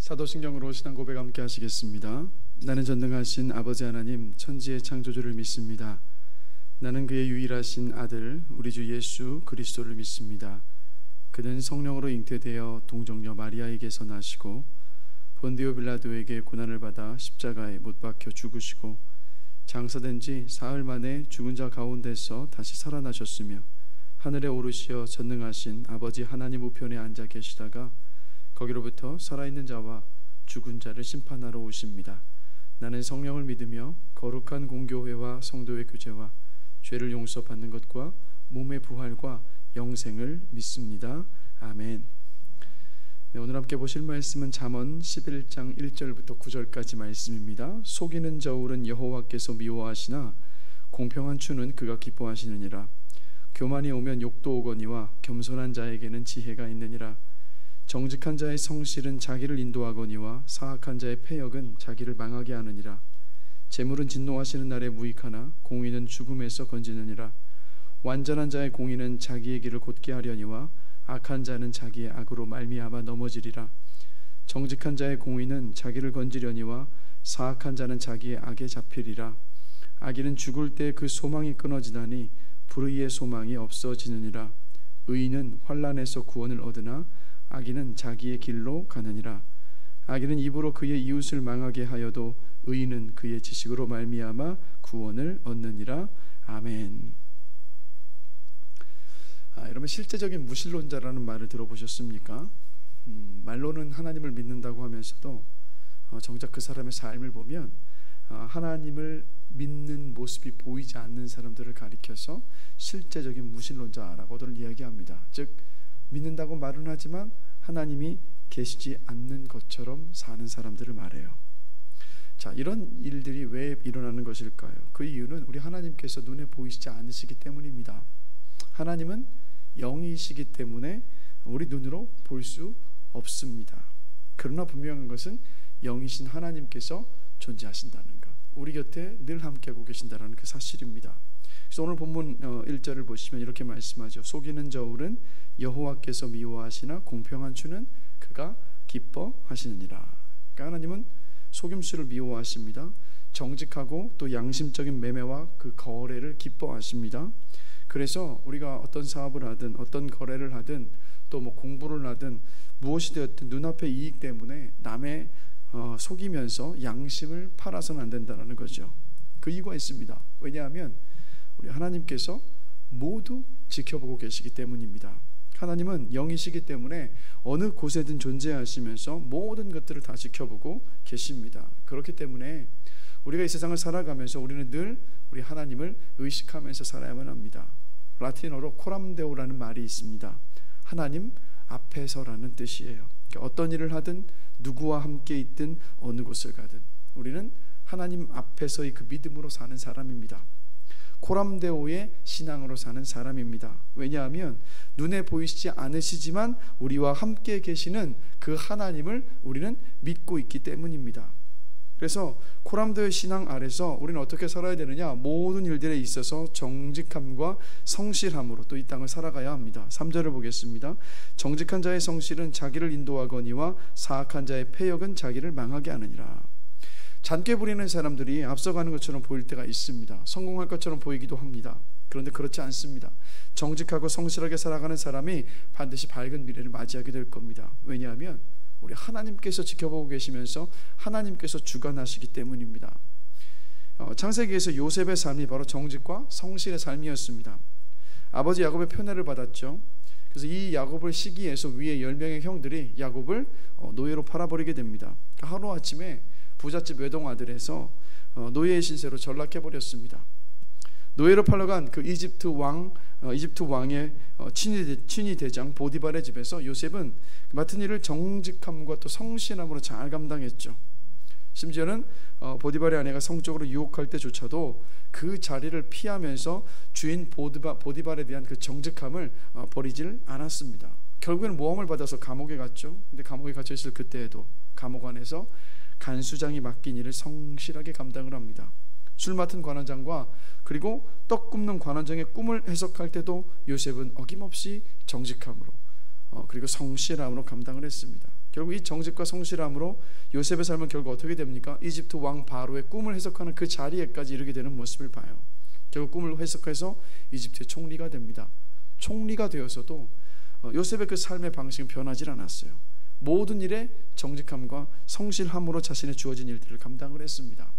사도신경으로 신앙 고백 함께 하시겠습니다. 나는 전능하신 아버지 하나님 천지의 창조주를 믿습니다. 나는 그의 유일하신 아들 우리 주 예수 그리스도를 믿습니다. 그는 성령으로 잉태되어 동정녀 마리아에게서 나시고 본디오 빌라도에게 고난을 받아 십자가에 못 박혀 죽으시고 장사된 지 사흘 만에 죽은 자 가운데서 다시 살아나셨으며 하늘에 오르시어 전능하신 아버지 하나님 우편에 앉아 계시다가 거기로부터 살아있는 자와 죽은 자를 심판하러 오십니다. 나는 성령을 믿으며 거룩한 공교회와 성도의 교제와 죄를 용서받는 것과 몸의 부활과 영생을 믿습니다. 아멘. 네, 오늘 함께 보실 말씀은 잠언 11장 1절부터 9절까지 말씀입니다. 속이는 저울은 여호와께서 미워하시나 공평한 추는 그가 기뻐하시느니라. 교만이 오면 욕도 오거니와 겸손한 자에게는 지혜가 있느니라. 정직한 자의 성실은 자기를 인도하거니와 사악한 자의 패역은 자기를 망하게 하느니라. 재물은 진노하시는 날에 무익하나 공의는 죽음에서 건지느니라. 완전한 자의 공의는 자기의 길을 곧게 하려니와 악한 자는 자기의 악으로 말미암아 넘어지리라. 정직한 자의 공의는 자기를 건지려니와 사악한 자는 자기의 악에 잡히리라. 악인은 죽을 때 그 소망이 끊어지나니 불의의 소망이 없어지느니라. 의인은 환난에서 구원을 얻으나 악인은 자기의 길로 가느니라. 악인은 입으로 그의 이웃을 망하게 하여도 의인은 그의 지식으로 말미암아 구원을 얻느니라. 아멘. 여러분, 실제적인 무신론자라는 말을 들어보셨습니까? 말로는 하나님을 믿는다고 하면서도 정작 그 사람의 삶을 보면 하나님을 믿는 모습이 보이지 않는 사람들을 가리켜서 실제적인 무신론자라고들 이야기합니다. 즉 믿는다고 말은 하지만 하나님이 계시지 않는 것처럼 사는 사람들을 말해요. 자, 이런 일들이 왜 일어나는 것일까요? 그 이유는 우리 하나님께서 눈에 보이시지 않으시기 때문입니다. 하나님은 영이시기 때문에 우리 눈으로 볼 수 없습니다. 그러나 분명한 것은 영이신 하나님께서 존재하신다는 것, 우리 곁에 늘 함께하고 계신다는 그 사실입니다. 그래서 오늘 본문 1절을 보시면 이렇게 말씀하죠. 속이는 저울은 여호와께서 미워하시나 공평한 추는 그가 기뻐하시느니라. 그러니까 하나님은 속임수를 미워하십니다. 정직하고 또 양심적인 매매와 그 거래를 기뻐하십니다. 그래서 우리가 어떤 사업을 하든 어떤 거래를 하든 또 뭐 공부를 하든 무엇이 되었든 눈앞의 이익 때문에 남의 속이면서 양심을 팔아서는 안 된다는 거죠. 그 이유가 있습니다. 왜냐하면 우리 하나님께서 모두 지켜보고 계시기 때문입니다. 하나님은 영이시기 때문에 어느 곳에든 존재하시면서 모든 것들을 다 지켜보고 계십니다. 그렇기 때문에 우리가 이 세상을 살아가면서 우리는 늘 우리 하나님을 의식하면서 살아야만 합니다. 라틴어로 코람데오라는 말이 있습니다. 하나님 앞에서라는 뜻이에요. 어떤 일을 하든 누구와 함께 있든 어느 곳을 가든 우리는 하나님 앞에서의 그 믿음으로 사는 사람입니다. 코람데오의 신앙으로 사는 사람입니다. 왜냐하면 눈에 보이시지 않으시지만 우리와 함께 계시는 그 하나님을 우리는 믿고 있기 때문입니다. 그래서 코람데오의 신앙 아래서 우리는 어떻게 살아야 되느냐? 모든 일들에 있어서 정직함과 성실함으로 또 이 땅을 살아가야 합니다. 3절을 보겠습니다. 정직한 자의 성실은 자기를 인도하거니와 사악한 자의 패역은 자기를 망하게 하느니라. 잔꾀 부리는 사람들이 앞서가는 것처럼 보일 때가 있습니다. 성공할 것처럼 보이기도 합니다. 그런데 그렇지 않습니다. 정직하고 성실하게 살아가는 사람이 반드시 밝은 미래를 맞이하게 될 겁니다. 왜냐하면 우리 하나님께서 지켜보고 계시면서 하나님께서 주관하시기 때문입니다. 창세기에서 요셉의 삶이 바로 정직과 성실의 삶이었습니다. 아버지 야곱의 편애를 받았죠. 그래서 이 야곱을 시기해서 위에 10명의 형들이 야곱을 노예로 팔아버리게 됩니다. 하루아침에 부잣집 외동아들에서 노예의 신세로 전락해버렸습니다. 노예로 팔려간 그 이집트 왕의 친위 대장 보디발의 집에서 요셉은 맡은 일을 정직함과 또 성실함으로 잘 감당했죠. 심지어는 보디발의 아내가 성적으로 유혹할 때조차도 그 자리를 피하면서 주인 보디발에 대한 그 정직함을 버리질 않았습니다. 결국에는 모함을 받아서 감옥에 갔죠. 근데 감옥에 갇혀 있을 그때에도 감옥 안에서 간수장이 맡긴 일을 성실하게 감당을 합니다. 술 맡은 관원장과 그리고 떡 굽는 관원장의 꿈을 해석할 때도 요셉은 어김없이 정직함으로 그리고 성실함으로 감당을 했습니다. 결국 이 정직과 성실함으로 요셉의 삶은 결국 어떻게 됩니까? 이집트 왕 바로의 꿈을 해석하는 그 자리에까지 이르게 되는 모습을 봐요. 결국 꿈을 해석해서 이집트의 총리가 됩니다. 총리가 되어서도 요셉의 그 삶의 방식은 변하지 않았어요. 모든 일에 정직함과 성실함으로 자신의 주어진 일들을 감당을 했습니다.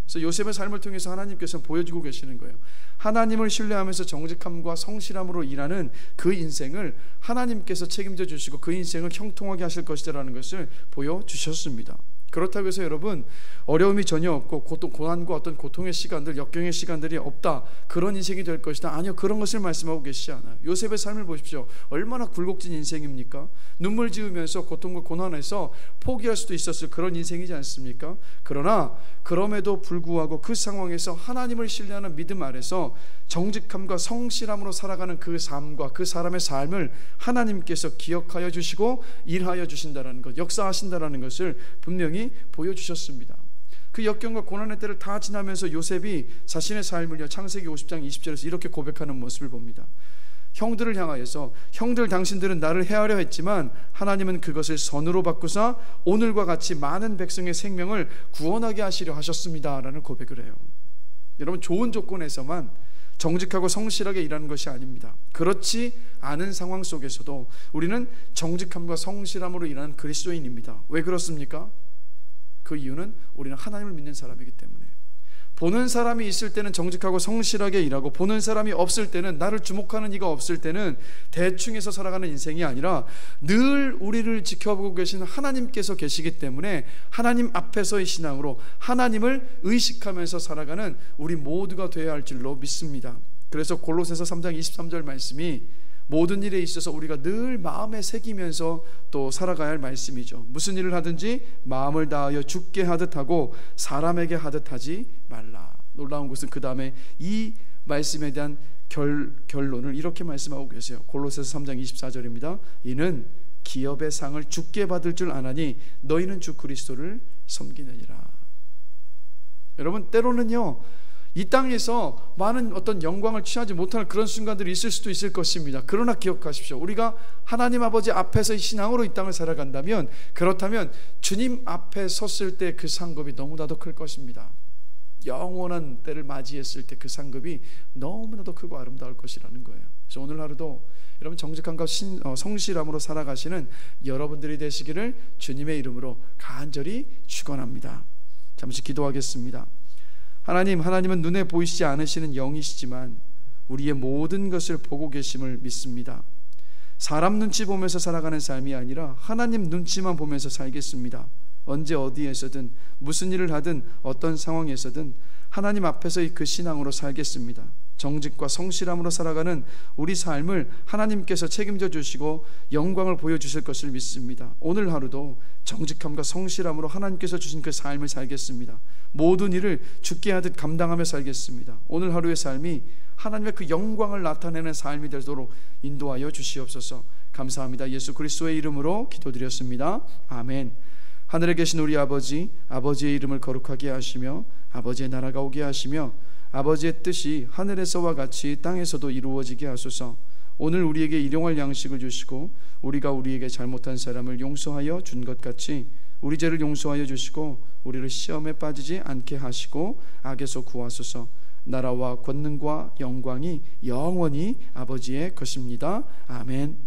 그래서 요셉의 삶을 통해서 하나님께서 보여주고 계시는 거예요. 하나님을 신뢰하면서 정직함과 성실함으로 일하는 그 인생을 하나님께서 책임져 주시고 그 인생을 형통하게 하실 것이라는 것을 보여주셨습니다. 그렇다고 해서 여러분 어려움이 전혀 없고 고난과 어떤 고통의 시간들, 역경의 시간들이 없다, 그런 인생이 될 것이다, 아니요, 그런 것을 말씀하고 계시지 않아요. 요셉의 삶을 보십시오. 얼마나 굴곡진 인생입니까? 눈물 지으면서 고통과 고난에서 포기할 수도 있었을 그런 인생이지 않습니까? 그러나 그럼에도 불구하고 그 상황에서 하나님을 신뢰하는 믿음 아래서 정직함과 성실함으로 살아가는 그 삶과 그 사람의 삶을 하나님께서 기억하여 주시고 일하여 주신다는 것, 역사하신다는 것을 분명히 보여주셨습니다. 그 역경과 고난의 때를 다 지나면서 요셉이 자신의 삶을요, 창세기 50장 20절에서 이렇게 고백하는 모습을 봅니다. 형들을 향하여서 형들 당신들은 나를 해하려 했지만 하나님은 그것을 선으로 바꾸사 오늘과 같이 많은 백성의 생명을 구원하게 하시려 하셨습니다 라는 고백을 해요. 여러분, 좋은 조건에서만 정직하고 성실하게 일하는 것이 아닙니다. 그렇지 않은 상황 속에서도 우리는 정직함과 성실함으로 일하는 그리스도인입니다. 왜 그렇습니까? 그 이유는 우리는 하나님을 믿는 사람이기 때문에. 보는 사람이 있을 때는 정직하고 성실하게 일하고, 보는 사람이 없을 때는, 나를 주목하는 이가 없을 때는 대충해서 살아가는 인생이 아니라 늘 우리를 지켜보고 계신 하나님께서 계시기 때문에 하나님 앞에서의 신앙으로 하나님을 의식하면서 살아가는 우리 모두가 되어야 할 줄로 믿습니다. 그래서 골로새서 3장 23절 말씀이 모든 일에 있어서 우리가 늘 마음에 새기면서 또 살아가야 할 말씀이죠. 무슨 일을 하든지 마음을 다하여 주께 하듯 하고 사람에게 하듯 하지 말라. 놀라운 것은 그 다음에 이 말씀에 대한 결론을 이렇게 말씀하고 계세요. 골로새서 3장 24절입니다. 이는 기업의 상을 주께 받을 줄 아나니 너희는 주 그리스도를 섬기느니라. 여러분, 때로는요 이 땅에서 많은 어떤 영광을 취하지 못할 그런 순간들이 있을 수도 있을 것입니다. 그러나 기억하십시오. 우리가 하나님 아버지 앞에서의 신앙으로 이 땅을 살아간다면, 그렇다면 주님 앞에 섰을 때 그 상급이 너무나도 클 것입니다. 영원한 때를 맞이했을 때 그 상급이 너무나도 크고 아름다울 것이라는 거예요. 그래서 오늘 하루도 여러분 정직함과 성실함으로 살아가시는 여러분들이 되시기를 주님의 이름으로 간절히 축원합니다. 잠시 기도하겠습니다. 하나님은 눈에 보이시지 않으시는 영이시지만 우리의 모든 것을 보고 계심을 믿습니다. 사람 눈치 보면서 살아가는 삶이 아니라 하나님 눈치만 보면서 살겠습니다. 언제 어디에서든 무슨 일을 하든 어떤 상황에서든 하나님 앞에서의 그 신앙으로 살겠습니다. 정직과 성실함으로 살아가는 우리 삶을 하나님께서 책임져 주시고 영광을 보여주실 것을 믿습니다. 오늘 하루도 정직함과 성실함으로 하나님께서 주신 그 삶을 살겠습니다. 모든 일을 주께 하듯 감당하며 살겠습니다. 오늘 하루의 삶이 하나님의 그 영광을 나타내는 삶이 되도록 인도하여 주시옵소서. 감사합니다. 예수 그리스도의 이름으로 기도드렸습니다. 아멘. 하늘에 계신 우리 아버지, 아버지의 이름을 거룩하게 하시며 아버지의 나라가 오게 하시며 아버지의 뜻이 하늘에서와 같이 땅에서도 이루어지게 하소서. 오늘 우리에게 일용할 양식을 주시고 우리가 우리에게 잘못한 사람을 용서하여 준 것 같이 우리 죄를 용서하여 주시고 우리를 시험에 빠지지 않게 하시고 악에서 구하소서. 나라와 권능과 영광이 영원히 아버지의 것입니다. 아멘.